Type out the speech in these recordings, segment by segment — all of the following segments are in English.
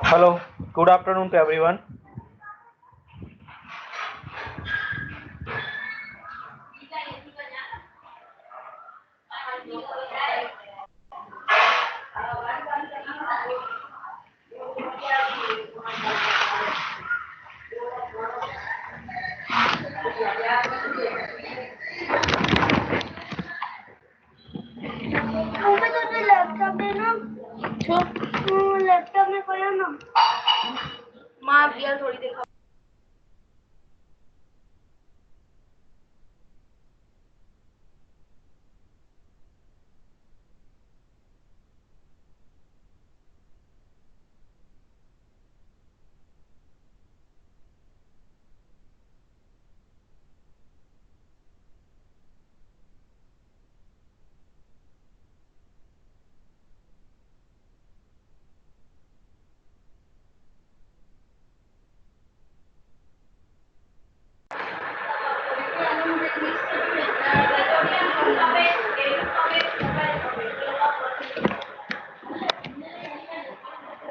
Hello, good afternoon to everyone. Laptop है ना laptop में खोलो ना माँ यार थोड़ी देखा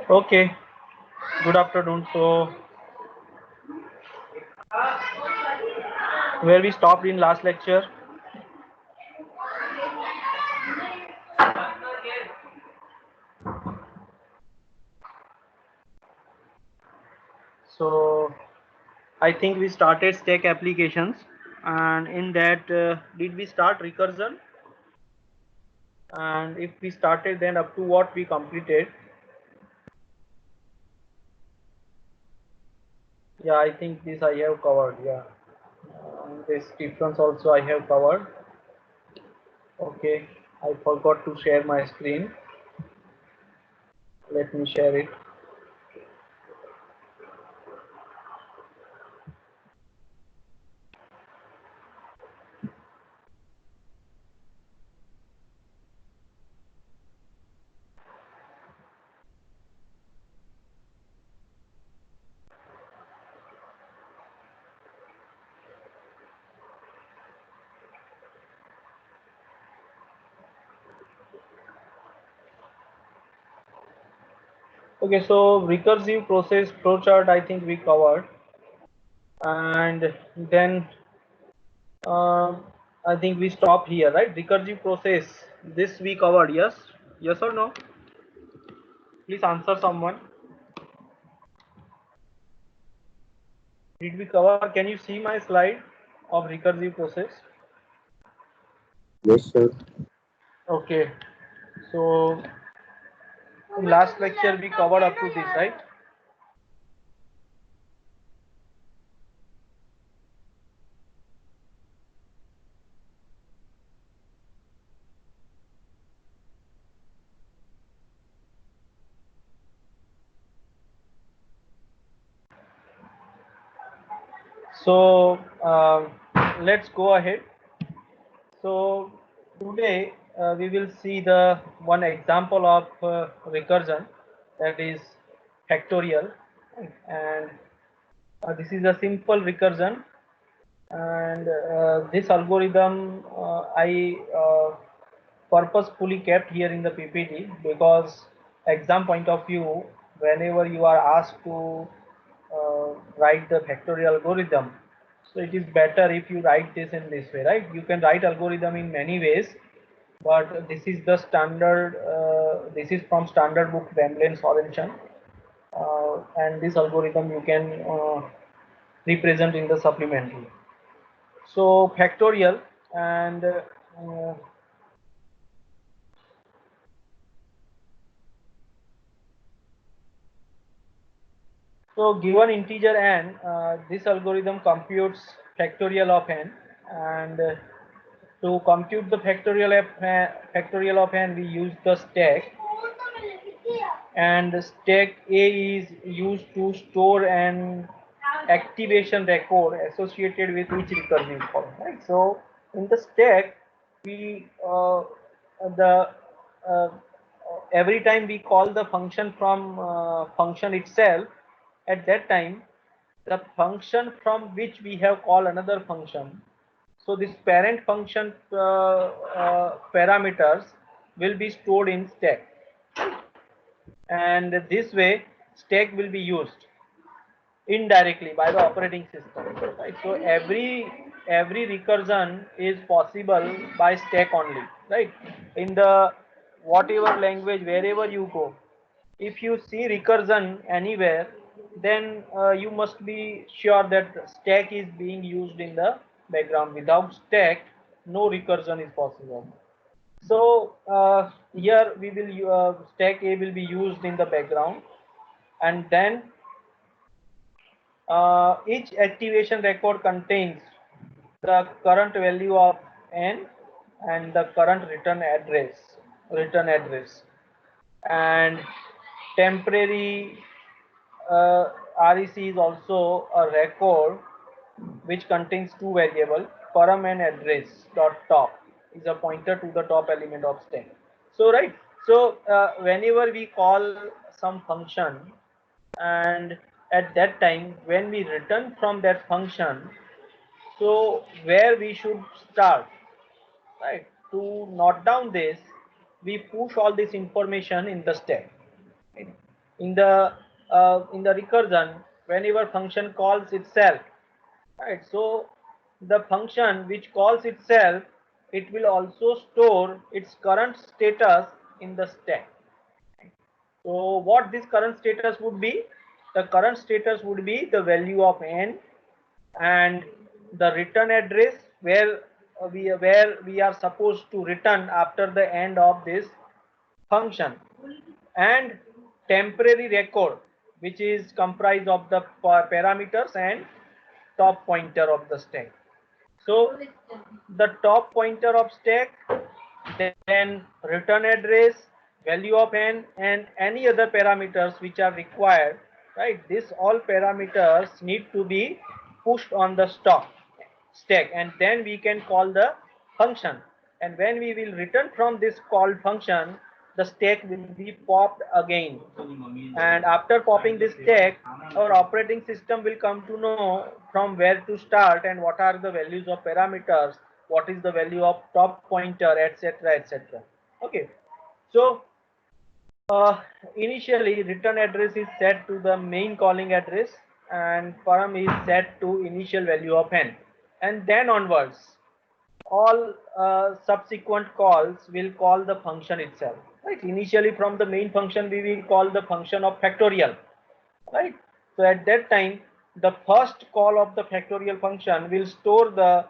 Okay, good afternoon. So, where we stopped in last lecture? So, I think we started stack applications, and in that, did we start recursion? And if we started, then up to what we completed? Yeah, I think this I have covered. Yeah, this difference also I have covered. Okay, I forgot to share my screen. Let me share it. Okay, so recursive process flowchart I think we covered, and then I think we stop here, right? Recursive process, this we covered, yes? Yes or no? Please answer someone. Did we cover? Can you see my slide of recursive process? Yes, sir. Okay, so in last lecture we covered up to this, right? So let's go ahead. So today we will see the one example of recursion, that is factorial, and this is a simple recursion, and this algorithm I purposefully kept here in the PPT because exam point of view, whenever you are asked to write the factorial algorithm, so it is better if you write this in this way, right? You can write algorithm in many ways, but this is the standard, this is from standard book Vemlen Sorensen, and this algorithm you can represent in the supplementary. So factorial, and so given integer n, this algorithm computes factorial of n, and to compute the factorial of n, we use the stack, and stack A is used to store an activation record associated with each recursive call, right? So in the stack, we the uh, every time we call the function from function itself, at that time the function from which we have called another function, so this parent function parameters will be stored in stack, and this way stack will be used indirectly by the operating system, right? So every recursion is possible by stack only, right? In the whatever language, wherever you go, if you see recursion anywhere, then you must be sure that stack is being used in the background. Without stack, no recursion is possible. So here we will stack A will be used in the background, and then each activation record contains the current value of n and the current return address, and temporary REC is also a record which contains two variables, param and address dot top is a pointer to the top element of stack. So right, so whenever we call some function, and at that time when we return from that function, so where we should start, right? To note down this, we push all this information in the stack. Right? In the recursion, whenever function calls itself, right? So the function which calls itself, it will also store its current status in the stack. So what this current status would be? The current status would be the value of n and the return address where we are supposed to return after the end of this function, and temporary record which is comprised of the parameters and top pointer of the stack. So the top pointer of stack, then return address, value of n, and any other parameters which are required, right? This all parameters need to be pushed on the stack, and then we can call the function. And when we will return from this called function, the stack will be popped again, and after popping this stack, our operating system will come to know from where to start and what are the values of parameters, what is the value of top pointer, etc., etc. Okay, so initially return address is set to the main calling address, and param is set to initial value of n, and then onwards all subsequent calls will call the function itself, right? Initially from the main function we will call the function of factorial, right? So at that time the first call of the factorial function will store the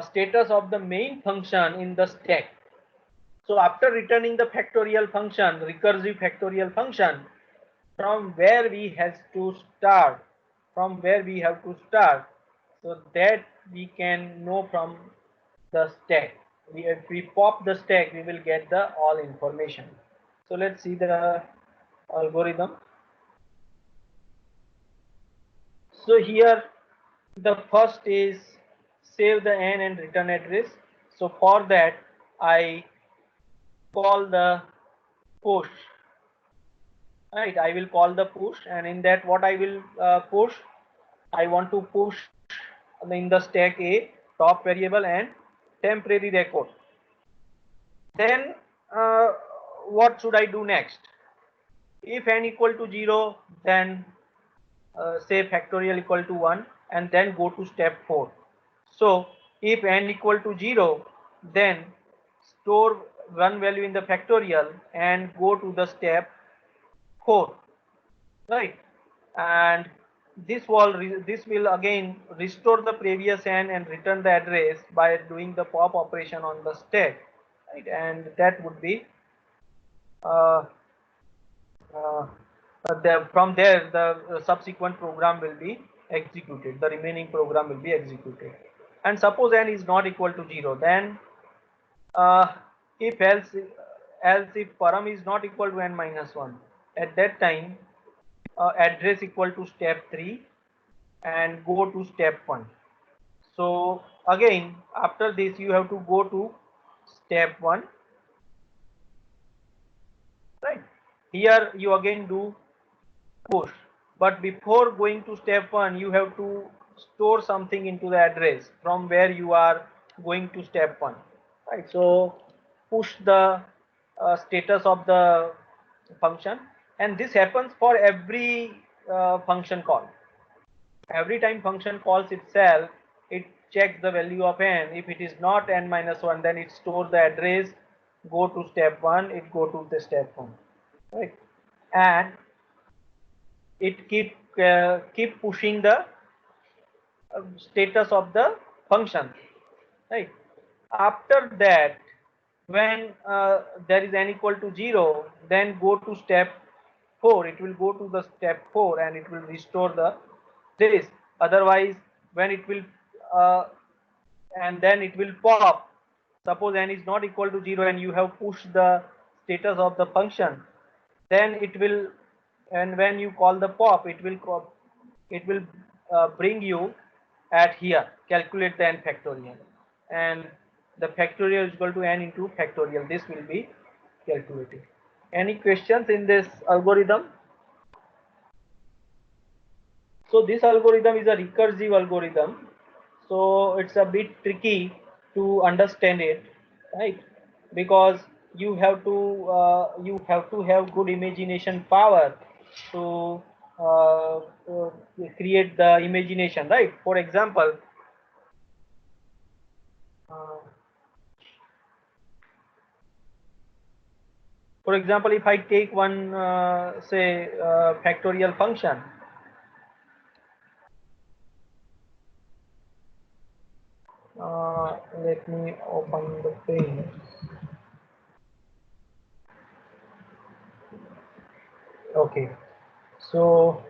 status of the main function in the stack. So after returning the factorial function, recursive factorial function, from where we have to start, so that we can know from the stack. If we pop the stack, we will get the all information. So let's see the algorithm. So here the first is save the n and return address. So for that I call the push, right? I will call the push, and in that what I will push, I want to push in the stack a top variable and temporary record. Then what should I do next? If n equal to 0, then say factorial equal to 1, and then go to step 4. So if n equal to 0, then store one value in the factorial and go to the step 4, right? And this will again restore the previous n and return the address by doing the pop operation on the stack, right? And that would be uh, from there the subsequent program will be executed, the remaining program will be executed. And suppose n is not equal to 0, then uh, if else if param is not equal to n minus 1, at that time address equal to step 3 and go to step 1. So again after this you have to go to step 1, right? Here you again do push, but before going to step 1 you have to store something into the address from where you are going to step 1, right? So push the status of the function, and this happens for every function call. Every time function calls itself, it checks the value of n. If it is not n minus 1, then it stores the address, go to step 1, it go to the step 1, right? And it keep pushing the status of the function, right? After that, when there is n equal to 0, then go to step 4. It will go to the step 4 and it will restore the this. Otherwise, when it will uh, and then it will pop. Suppose n is not equal to 0 and you have pushed the status of the function, then it will, and when you call the pop, it will bring you at here, calculate the n factorial, and the factorial is equal to n into factorial. This will be calculated. Any questions in this algorithm? So this algorithm is a recursive algorithm, so it's a bit tricky to understand it, right? Because you have to have good imagination power to create the imagination, right? Uh, for example, if I take one say factorial function, let me open the page. Okay, so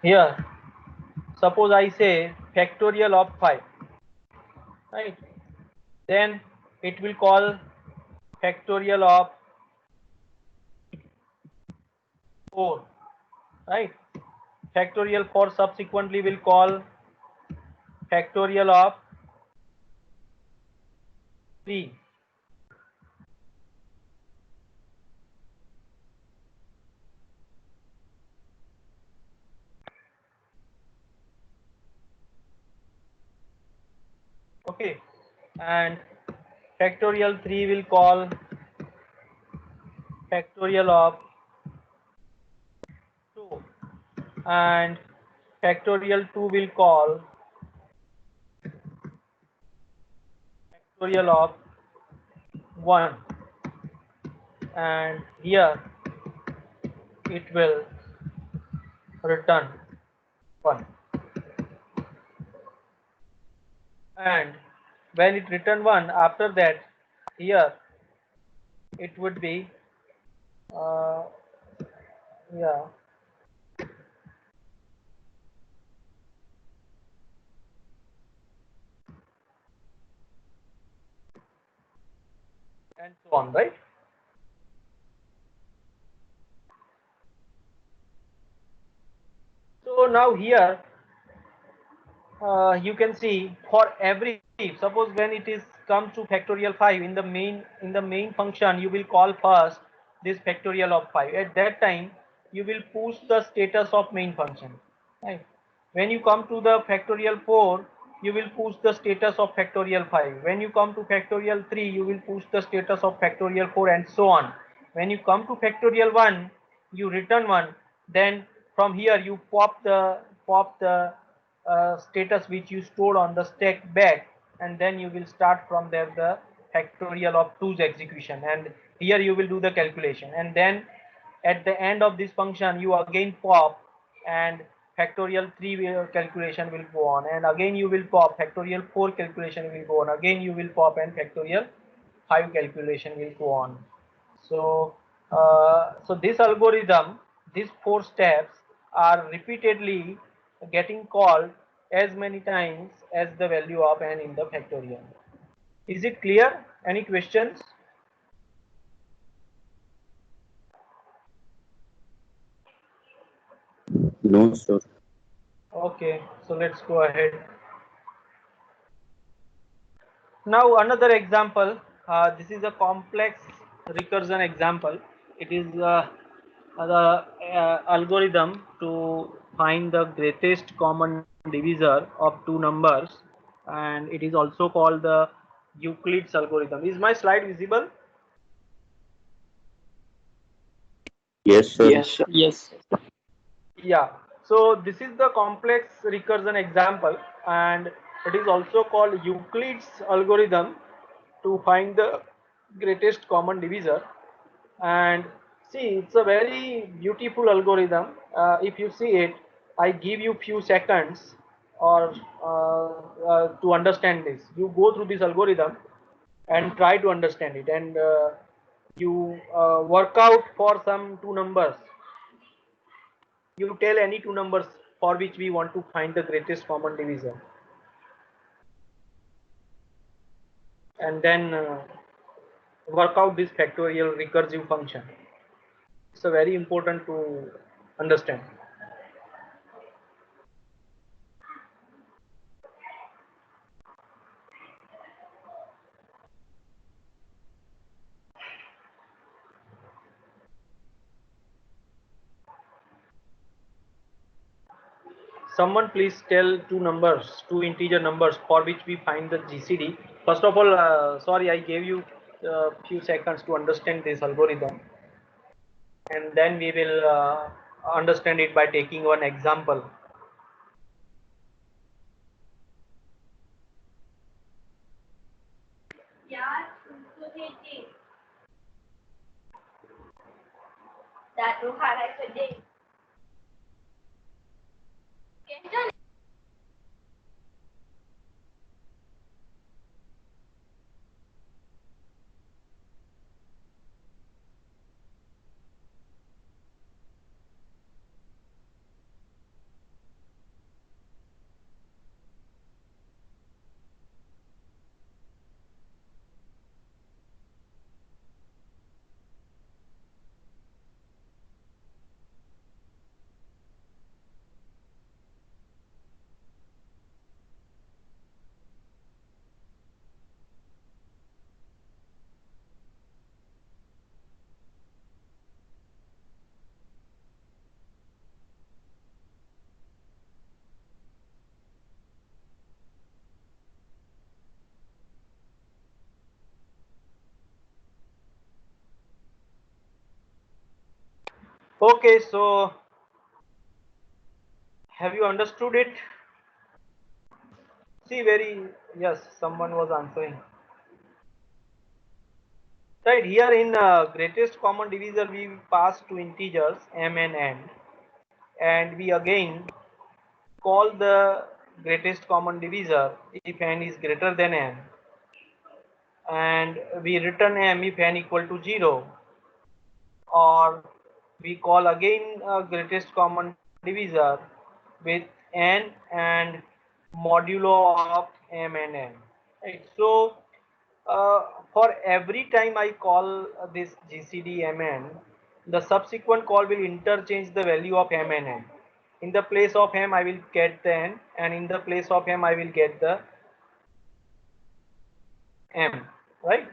here, suppose I say factorial of 5, right? Then it will call factorial of 4, right? Factorial 4 subsequently will call factorial of 3, okay, and factorial 3 will call factorial of 2, and factorial 2 will call factorial of 1, and here it will return 1, and when it return 1, after that here it would be uh, yeah, and so on, right? So now here you can see for every, suppose when it is comes to factorial 5, in the main function you will call first this factorial of 5. At that time you will push the status of main function, right? When you come to the factorial 4, you will push the status of factorial 5. When you come to factorial 3, you will push the status of factorial 4, and so on. When you come to factorial 1, you return 1. Then from here you pop the status which you stored on the stack back, and then you will start from there the factorial of 2's execution, and here you will do the calculation, and then at the end of this function you again pop, and factorial 3 calculation will go on, and again you will pop, factorial 4 calculation will go on, again you will pop, and factorial 5 calculation will go on. So so this algorithm, these 4 steps are repeatedly getting called as many times as the value of n in the factorial. Is it clear? Any questions? No, sir. Okay, so let's go ahead. Now another example. This is a complex recursion example. It is the algorithm to find the greatest common divisor of two numbers, and it is also called the Euclid's algorithm. Is my slide visible? Yes, sir. Yes, sir. Yes. Yeah. So this is the complex recursion example, and it is also called Euclid's algorithm to find the greatest common divisor. And see, it's a very beautiful algorithm. If you see it, I give you few seconds or to understand this. You go through this algorithm and try to understand it, and you work out for some two numbers. You tell any two numbers for which we want to find the greatest common divisor, and then work out this factorial recursive function. It's a very important to understand. Someone please tell two numbers, two integer numbers for which we find the GCD. First of all, sorry, I gave you a few seconds to understand this algorithm, and then we will understand it by taking one example. यार उसको भेजिए दादू खा रहा है सजे कैसा Okay, so have you understood it? See, very, yes, someone was answering. Right, here in greatest common divisor, we pass two integers m and n, and we again call the greatest common divisor if n is greater than n, and we return m if n equal to 0, or we call again greatest common divisor with n and modulo of m and n. Right. So for every time I call this GCD mn, the subsequent call will interchange the value of m and n. In the place of m, I will get the n, and in the place of m, I will get the m. Right?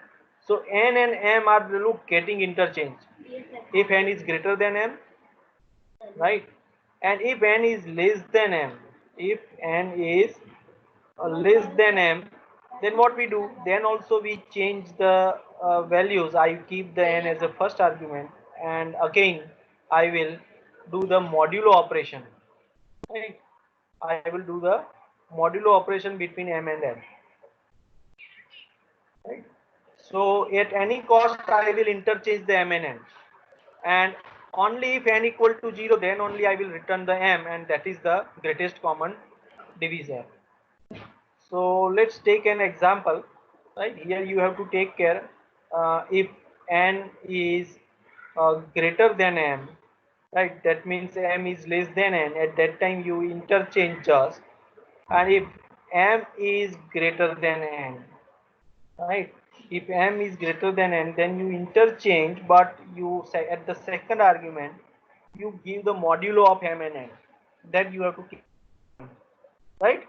So n and m are look getting interchanged. If n is greater than m, right? And if n is less than m, if n is less than m, then what we do, then also we change the values. I keep the n as a first argument, and again I will do the modulo operation, right? I will do the modulo operation between m and n, right? So at any cost I will interchange the m and n, and only if n equal to 0, then only I will return the m, and that is the greatest common divisor. So let's take an example. Right here, you have to take care. If n is greater than m, right? That means m is less than n. At that time, you interchange just. And if m is greater than n, right? If m is greater than n, then you interchange, but you say at the second argument, you give the modulo of m and n. That you have to keep, right?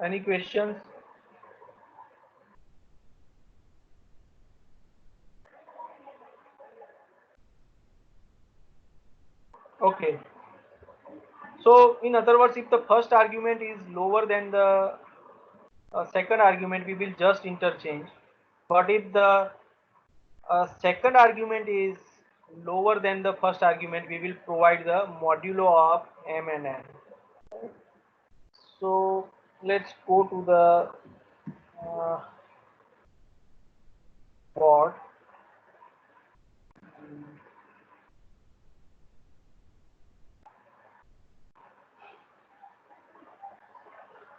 Any questions? Okay. So in other words, if the first argument is lower than the second argument, we will just interchange. But if the second argument is lower than the first argument, we will provide the modulo of m and n. So let's go to the board.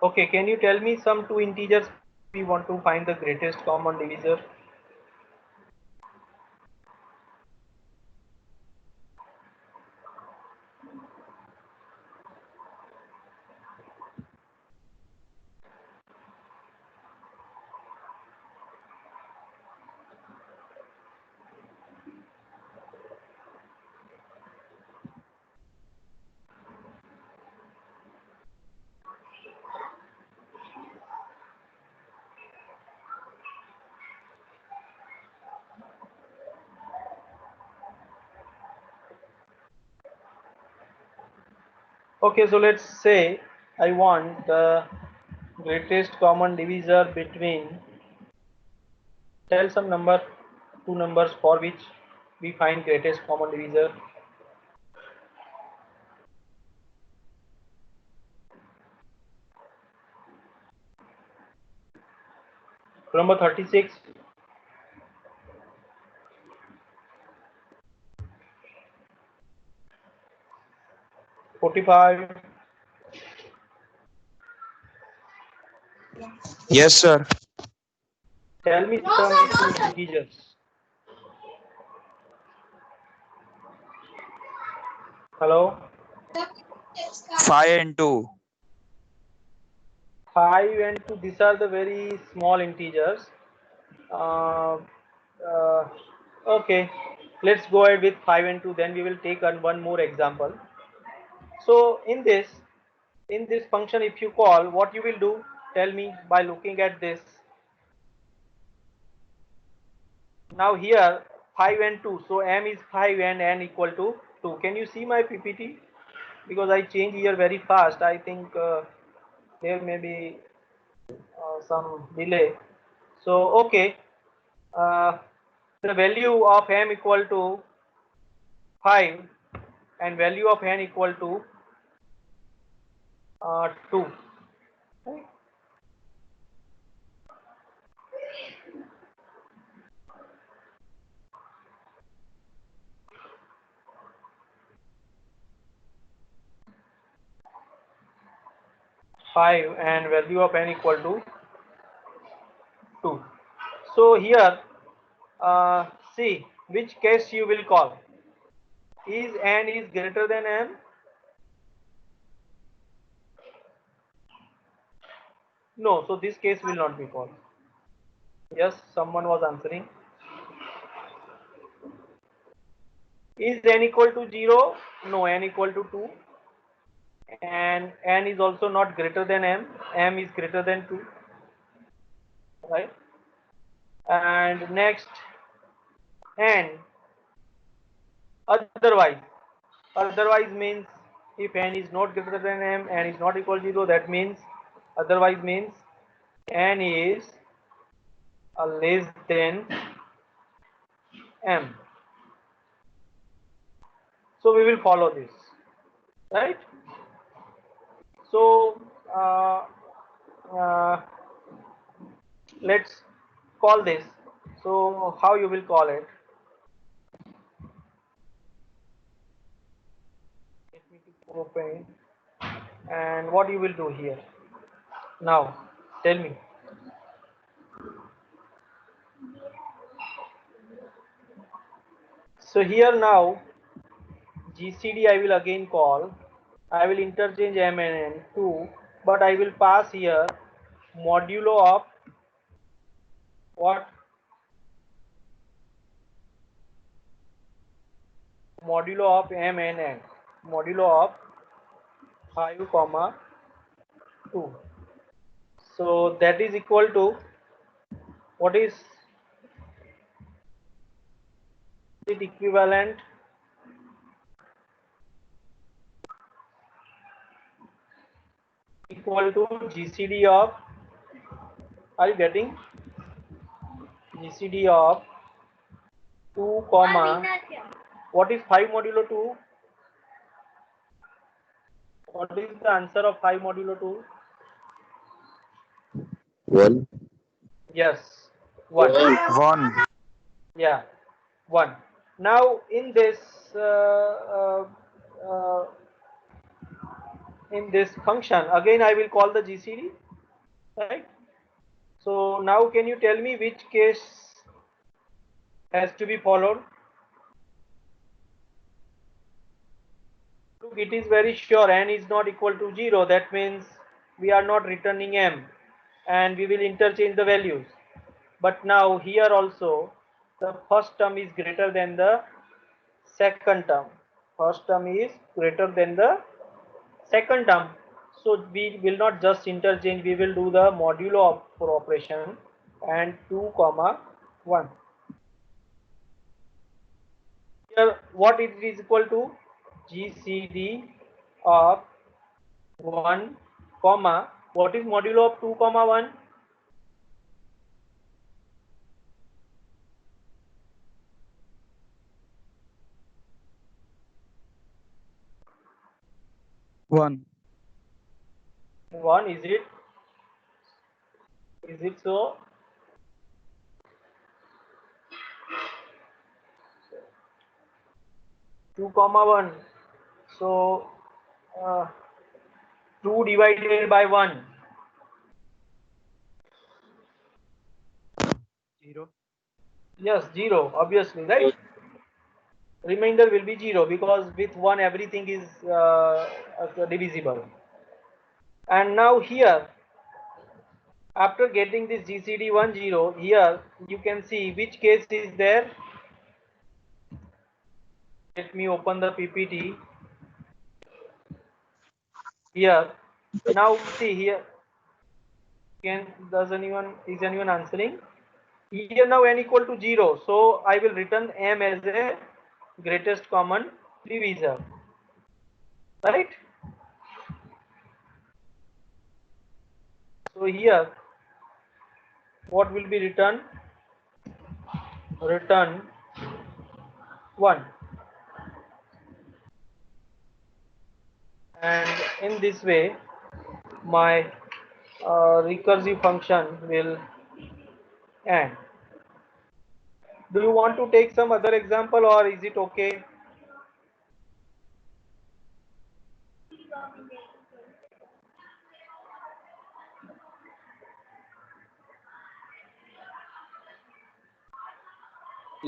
Okay, can you tell me some two integers we want to find the greatest common divisor? Okay, so let's say I want the greatest common divisor between, tell some number, two numbers for which we find greatest common divisor. Number 36, 45. Yes, sir. Tell me No, some sir, two no, sir. integers. Hello? 5 and 2. 5 and 2, these are the very small integers. Uh, uh, okay, let's go ahead with 5 and 2, then we will take one more example. So in this function, if you call, what you will do, tell me by looking at this. Now here 5 and 2, so m is 5 and n equal to 2. Can you see my PPT? Because I change here very fast, I think there may be some delay. So okay, uh, the value of m equal to 5 and value of n equal to 2. Right? 5 and value of n equal to 2. So here, see which case you will call. Is n is greater than m? No, so this case will not be called. Yes, someone was answering. Is n equal to 0? No, n equal to 2. And n is also not greater than m is greater than 2. Right? And next, n otherwise. Otherwise means if n is not greater than m, n is not equal to 0, that means otherwise means n is less than m. So we will follow this, right? So uh, let's call this. So how you will call it? Let me open. And what you will do here? Now, tell me. So here now, GCD I will again call. I will interchange m and n 2, but I will pass here modulo of what? Modulo of m and n. Modulo of 5 comma 2. So that is equal to, what is it equivalent? equal to GCD of, are you getting? GCD of 2 comma, what is 5 modulo 2? What is the answer of 5 modulo 2? 1. Yes, 1. 1. Yeah, 1. Now uh, in this function, again I will call the GCD, right? So now can you tell me which case has to be followed? Look, it is very sure n is not equal to 0. That means we are not returning m and we will interchange the values. But now here also the first term is greater than the second term. First term is greater than the second term. So we will not just interchange, we will do the modulo operation and 2 comma 1. Here what it is equal to? GCD of 1 comma, what is modulo of 2 comma 1? One. 1, is it? Is it so? Two comma 1. So 2 divided by 1. 0. Yes, 0, obviously, right? Remainder will be 0 because with 1 everything is divisible. And now here, after getting this GCD 1 0, here you can see which case is there. Let me open the PPT. Here, now see here. Is anyone answering? Here now n equal to 0, so I will return m as a greatest common divisor, right? So here what will be returned? Return 1, and in this way my recursive function will end. Do you want to take some other example or is it okay?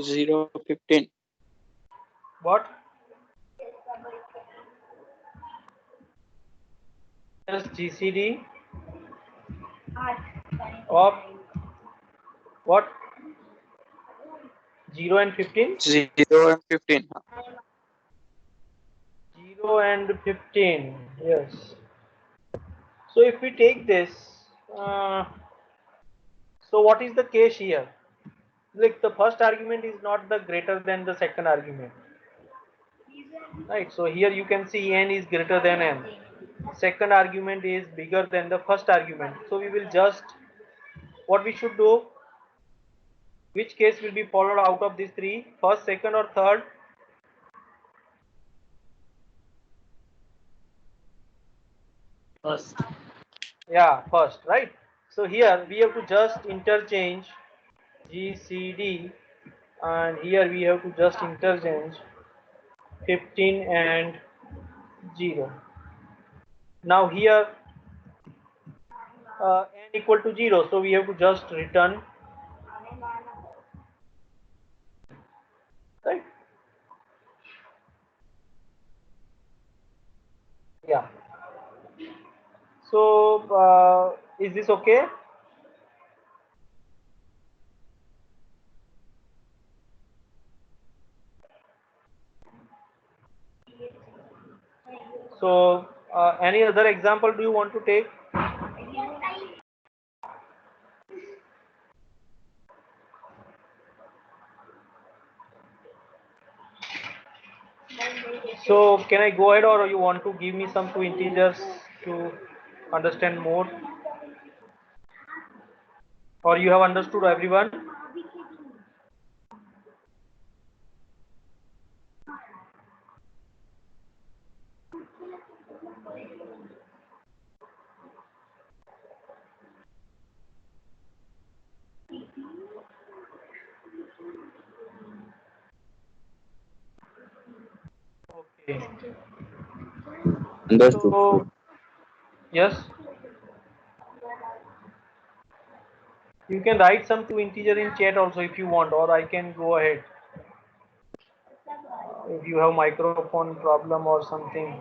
0, 15. What? Just GCD of what? 0 and 15? 0 and 15. 0 and 15, yes. So if we take this, so what is the case here? Like the first argument is not the greater than the second argument, right? So here you can see n is greater than m. Second argument is bigger than the first argument. So we will just, what we should do, which case will be followed out of these three? First, second or third? First. Yeah, first, right? So here we have to just interchange GCD and here we have to just interchange 15 and 0. Now here n equal to 0, so we have to just return, right? Yeah. So is this okay? So any other example do you want to take? So can I go ahead or you want to give me some two integers to understand more, or you have understood everyone? Okay. Understood, So sir. yes, you can write some two integer in chat also if you want, or I can go ahead if you have microphone problem or something.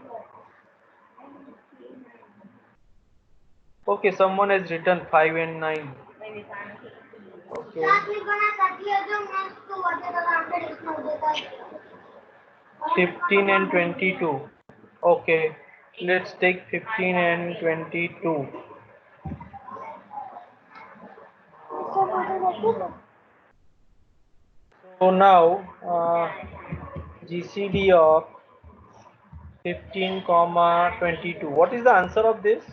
Okay, someone has written 5 and 9. Okay. 15 and 22. Okay, let's take 15 and 22. So now GCD of 15 comma 22. What is the answer of this?